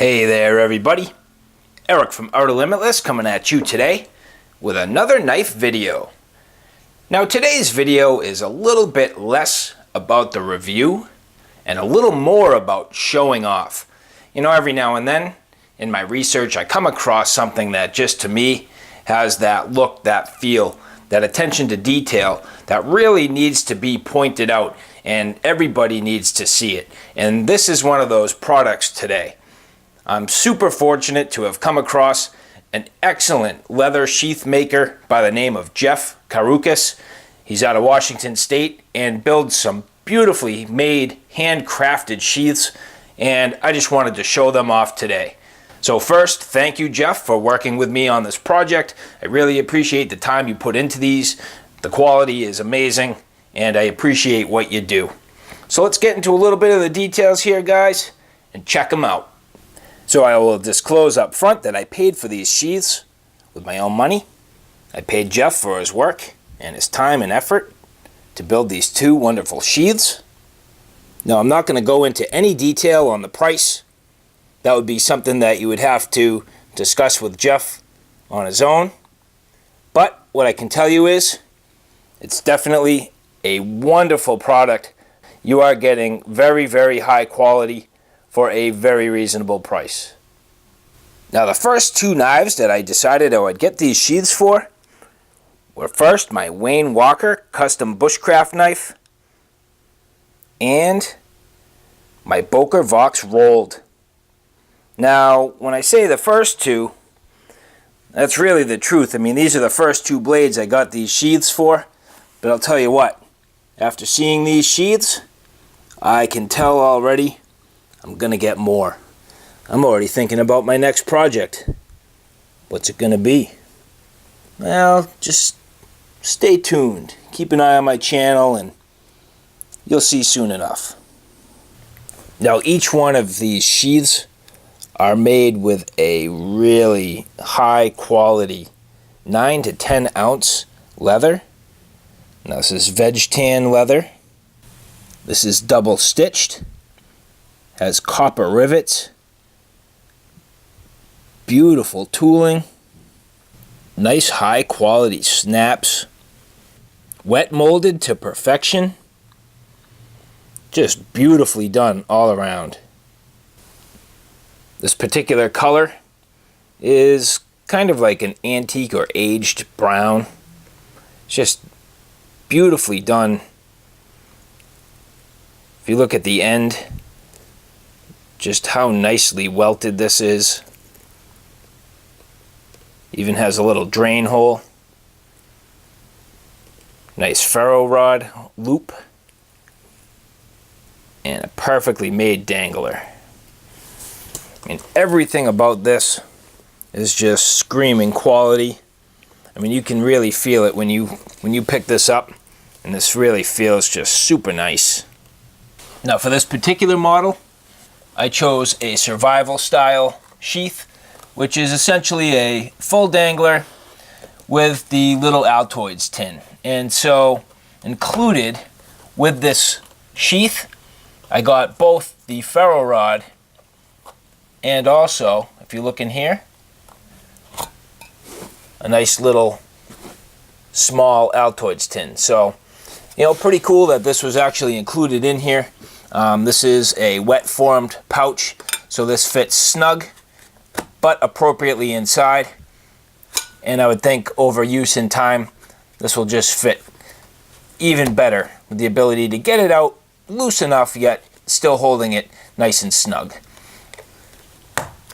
Hey there everybody, Eric from Outer Limitless coming at you today with another knife video. Now today's video is a little bit less about the review and a little more about showing off. You know, every now and then in my research I come across something that just to me has that look, that feel, that attention to detail that really needs to be pointed out and everybody needs to see it. And this is one of those products today. I'm super fortunate to have come across an excellent leather sheath maker by the name of Jeff Karukes. He's out of Washington State and builds some beautifully made, handcrafted sheaths, and I just wanted to show them off today. So first, thank you, Jeff, for working with me on this project. I really appreciate the time you put into these. The quality is amazing, and I appreciate what you do. So let's get into a little bit of the details here, guys, and check them out. So I will disclose up front that I paid for these sheaths with my own money. I paid Jeff for his work and his time and effort to build these two wonderful sheaths. Now I'm not going to go into any detail on the price. That would be something that you would have to discuss with Jeff on his own. But what I can tell you is it's definitely a wonderful product. You are getting very, very high quality for a very reasonable price. Now the first two knives that I decided I would get these sheaths for were first my Wayne Walker custom Bushcraft knife and my Boker Vox Rold. Now when I say the first two, that's really the truth. I mean, these are the first two blades I got these sheaths for, but I'll tell you what, after seeing these sheaths, I can tell already I'm gonna get more. I'm already thinking about my next project. What's it gonna be? Well, just stay tuned. Keep an eye on my channel and you'll see soon enough. Now each one of these sheaths are made with a really high quality 9 to 10 ounce leather. Now this is veg tan leather. This is double stitched. Has copper rivets, beautiful tooling, nice high quality snaps, wet molded to perfection, just beautifully done all around. This particular color is kind of like an antique or aged brown. It's just beautifully done. If you look at the end, just how nicely welted this is. Even has a little drain hole. Nice ferro rod loop. And a perfectly made dangler. I mean, everything about this is just screaming quality. I mean, you can really feel it when you pick this up, and this really feels just super nice. Now for this particular model, I chose a survival style sheath, which is essentially a full dangler with the little Altoids tin. And so included with this sheath, I got both the ferro rod and also, if you look in here, a nice little small Altoids tin. So, you know, pretty cool that this was actually included in here. This is a wet formed pouch, so this fits snug but appropriately inside, and I would think over use in time this will just fit even better with the ability to get it out loose enough yet still holding it nice and snug.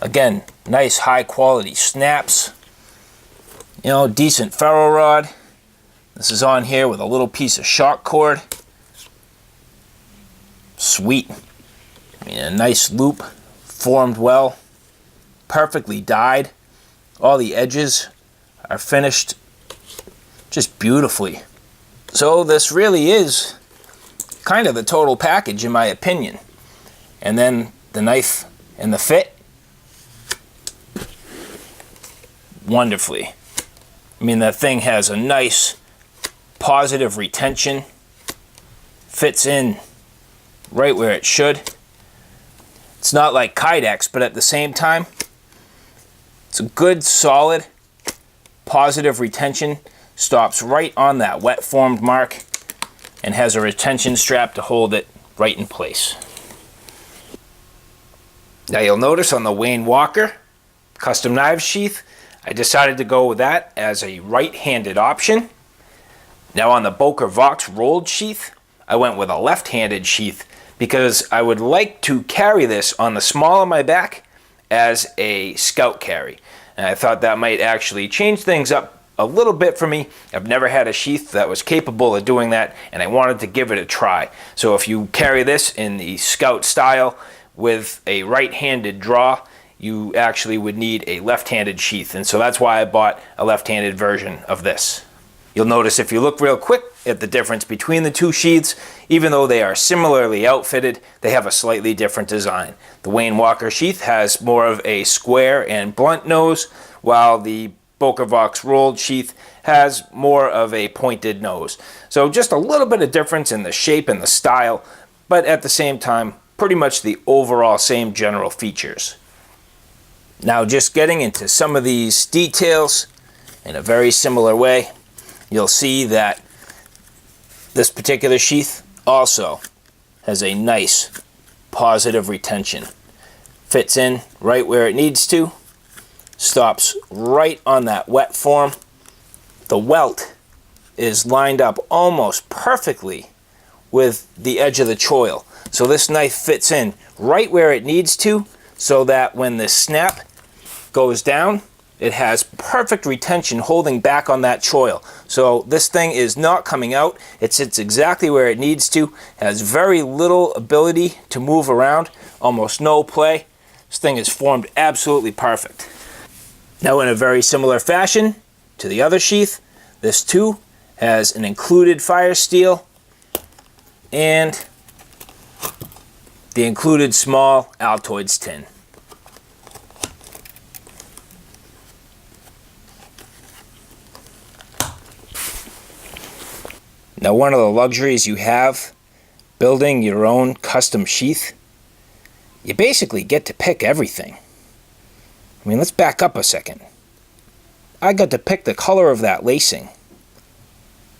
Again, nice high quality snaps, you know, decent ferro rod. This is on here with a little piece of shock cord. Sweet. I mean, a nice loop, formed well, perfectly dyed. All the edges are finished just beautifully. So this really is kind of the total package in my opinion. And then the knife and the fit, wonderfully. I mean, that thing has a nice positive retention, fits in right where it should. It's not like Kydex, but at the same time, it's a good, solid, positive retention. Stops right on that wet formed mark and has a retention strap to hold it right in place. Now you'll notice on the Wayne Walker custom knives sheath, I decided to go with that as a right-handed option. Now on the Boker Vox Rold sheath, I went with a left-handed sheath because I would like to carry this on the small of my back as a scout carry. And I thought that might actually change things up a little bit for me. I've never had a sheath that was capable of doing that, and I wanted to give it a try. So if you carry this in the scout style with a right-handed draw, you actually would need a left-handed sheath, and so that's why I bought a left-handed version of this. You'll notice if you look real quick at the difference between the two sheaths, even though they are similarly outfitted, they have a slightly different design. The Wayne Walker sheath has more of a square and blunt nose, while the Boker Vox Rold sheath has more of a pointed nose. So just a little bit of difference in the shape and the style, but at the same time, pretty much the overall same general features. Now just getting into some of these details in a very similar way, you'll see that this particular sheath also has a nice positive retention. Fits in right where it needs to. Stops right on that wet form. The welt is lined up almost perfectly with the edge of the choil. So this knife fits in right where it needs to, so that when the snap goes down, it has perfect retention holding back on that choil. So this thing is not coming out. It sits exactly where it needs to. Has very little ability to move around, almost no play. This thing is formed absolutely perfect. Now in a very similar fashion to the other sheath, this too has an included fire steel and the included small Altoids tin. Now one of the luxuries you have building your own custom sheath, you basically get to pick everything. I mean, let's back up a second. I got to pick the color of that lacing.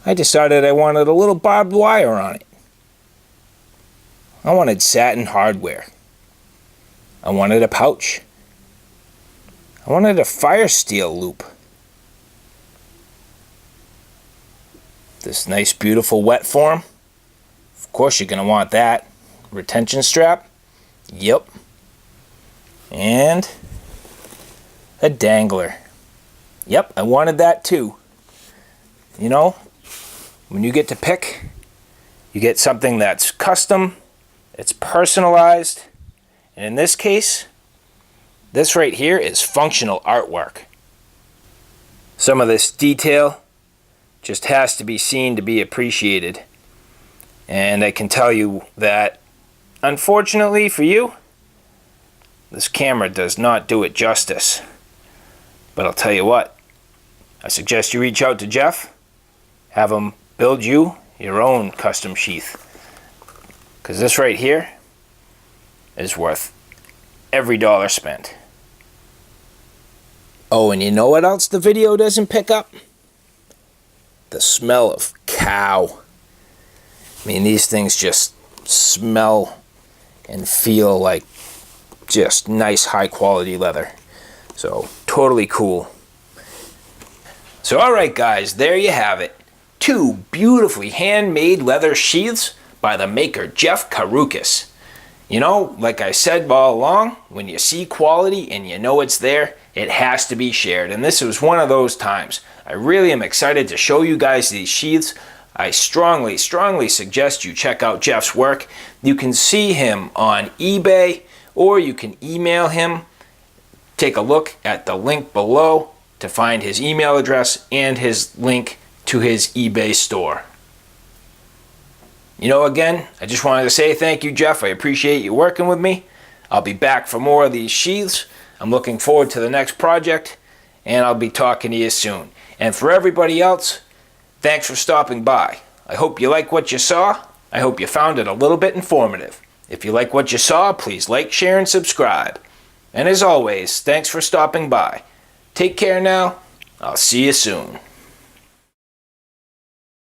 I decided I wanted a little barbed wire on it. I wanted satin hardware. I wanted a pouch. I wanted a fire steel loop. This nice beautiful wet form. Of course you're going to want that. Retention strap. Yep. And a dangler. Yep, I wanted that too. You know, when you get to pick, you get something that's custom, it's personalized, and in this case, this right here is functional artwork. Some of this detail just has to be seen to be appreciated. And I can tell you that, unfortunately for you, this camera does not do it justice. But I'll tell you what, I suggest you reach out to Jeff, have him build you your own custom sheath. Because this right here is worth every dollar spent. Oh, and you know what else the video doesn't pick up? The smell of cow. I mean, these things just smell and feel like just nice high quality leather. So totally cool. So alright guys, there you have it. 2 beautifully handmade leather sheaths by the maker Jeff Karukes. You know, like I said all along, when you see quality and you know it's there, it has to be shared. And this was one of those times. I really am excited to show you guys these sheaths. I strongly suggest you check out Jeff's work. You can see him on eBay, or you can email him. Take a look at the link below to find his email address and his link to his eBay store. You know, again, I just wanted to say thank you, Jeff. I appreciate you working with me. I'll be back for more of these sheaths. I'm looking forward to the next project, and I'll be talking to you soon. And for everybody else, thanks for stopping by. I hope you like what you saw. I hope you found it a little bit informative. If you like what you saw, please like, share, and subscribe. And as always, thanks for stopping by. Take care now. I'll see you soon.